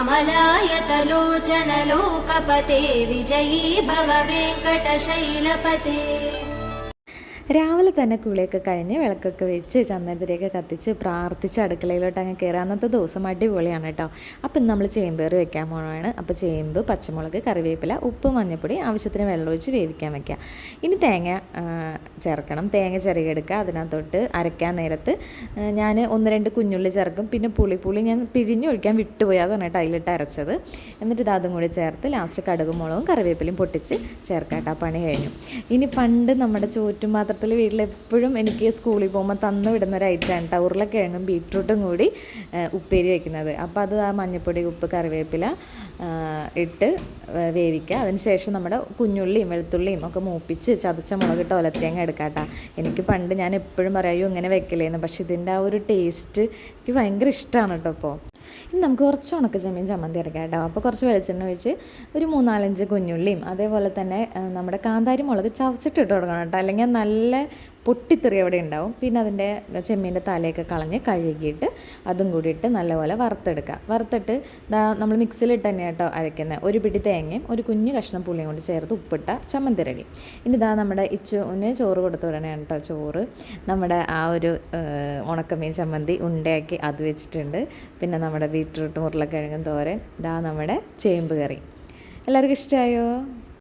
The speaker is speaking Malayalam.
कमलायतलोचनलोकपते विजयी भव वेङ्कटशैलपते। രാവിലെ തന്നെ കുളിയൊക്കെ കഴിഞ്ഞ് വിളക്കൊക്കെ വെച്ച് ചന്ദനത്തിരിയൊക്കെ കത്തിച്ച് പ്രാർത്ഥിച്ച് അടുക്കളയിലോട്ട് അങ്ങ് കയറുക. അന്നത്തെ ദിവസം അടിപൊളിയാണ് കേട്ടോ. അപ്പം ഇന്ന് നമ്മൾ ചേമ്പേറ് വെക്കാൻ പോകണമാണ്. അപ്പോൾ ചേമ്പ്, പച്ചമുളക്, കറിവേപ്പില, ഉപ്പ്, മഞ്ഞൾപ്പൊടി, ആവശ്യത്തിന് വെള്ളമൊഴിച്ച് വേവിക്കാൻ വയ്ക്കുക. ഇനി തേങ്ങ ചേർക്കണം. തേങ്ങ ചിരകിയെടുക്കുക. അതിനകത്തോട്ട് അരയ്ക്കാൻ നേരത്ത് ഞാൻ 1-2 കുഞ്ഞുള്ളി ചേർക്കും. പിന്നെ പുളി ഞാൻ പിഴിഞ്ഞൊഴിക്കാൻ വിട്ടുപോയി, അതാണ് കേട്ടോ അതിലിട്ട് അരച്ചത്. എന്നിട്ട് ഇത് അതും കൂടി ചേർത്ത് ലാസ്റ്റ് കടുകും മുളകും കറിവേപ്പിലയും പൊട്ടിച്ച് ചേർക്കാം കേട്ടോ. പണി കഴിഞ്ഞു. ഇനി പണ്ട് നമ്മുടെ ചോറ്റും പാത്രത്തിൽ വീട്ടിലെപ്പോഴും എനിക്ക് സ്കൂളിൽ പോകുമ്പോൾ തന്നു വിടുന്നൊരു ഐറ്റമാണ് കേട്ടോ ഉരുളക്കിഴങ്ങും ബീട്രൂട്ടും കൂടി ഉപ്പേരി വയ്ക്കുന്നത്. അപ്പോൾ അത് ആ മഞ്ഞൾപ്പൊടി, ഉപ്പ്, കറിവേപ്പില ഇട്ട് വേവിക്കുക. അതിനുശേഷം നമ്മുടെ കുഞ്ഞുള്ളിയും വെളുത്തുള്ളിയും ഒക്കെ മൂപ്പിച്ച് ചതച്ച മുളകിട്ട് ഒലത്തേങ്ങ എടുക്കാം കേട്ടോ. എനിക്ക് പണ്ട് ഞാൻ എപ്പോഴും പറയൂ ഇങ്ങനെ വെക്കലേന്ന്, പക്ഷേ ഇതിൻ്റെ ആ ഒരു ടേസ്റ്റ് എനിക്ക് ഭയങ്കര ഇഷ്ടമാണ് കേട്ടോ. ഇപ്പോൾ ഇനി നമുക്ക് കുറച്ച് ഉണക്ക ചെമ്മീൻ ചമ്മന്തി അരക്കാം കേട്ടോ. അപ്പോൾ കുറച്ച് വെളിച്ചെണ്ണ ഒഴിച്ച് ഒരു 3-4 കുഞ്ഞുള്ളിയും അതേപോലെ തന്നെ നമ്മുടെ കാന്താരി മുളക് ചതച്ചിട്ട് ഇട്ട് കൊടുക്കണം കേട്ടോ, അല്ലെങ്കിൽ നല്ല പൊട്ടിത്തെറി അവിടെ ഉണ്ടാവും. പിന്നെ അതിൻ്റെ ചെമ്മീൻ്റെ തലയൊക്കെ കളഞ്ഞ് കഴുകിയിട്ട് അതും കൂടിയിട്ട് നല്ലപോലെ വറുത്തെടുക്കുക. വറുത്തിട്ട് നമ്മൾ മിക്സിയിലിട്ട് തന്നെ കേട്ടോ അരയ്ക്കുന്നത്. ഒരു പിടി തേങ്ങയും ഒരു കുഞ്ഞു കഷ്ണം പുളിയും കൊണ്ട് ചേർത്ത് ഉപ്പിട്ട ചമ്മന്തി റെഡി. ഇനി നമ്മുടെ ഇച്ചുവിന് ചോറ് കൊടുത്തു വിടണേ കേട്ടോ. ചോറ് നമ്മുടെ ആ ഒരു ഉണക്കമീൻ ചമ്മന്തി ഉണ്ടയാക്കി അത് വെച്ചിട്ടുണ്ട്. പിന്നെ നമ്മുടെ ബീട്രൂട്ടും ഉരുളക്കിഴങ്ങും തോരൻ, നമ്മുടെ ചേമ്പ് കറി. എല്ലാവർക്കും ഇഷ്ടമായോ?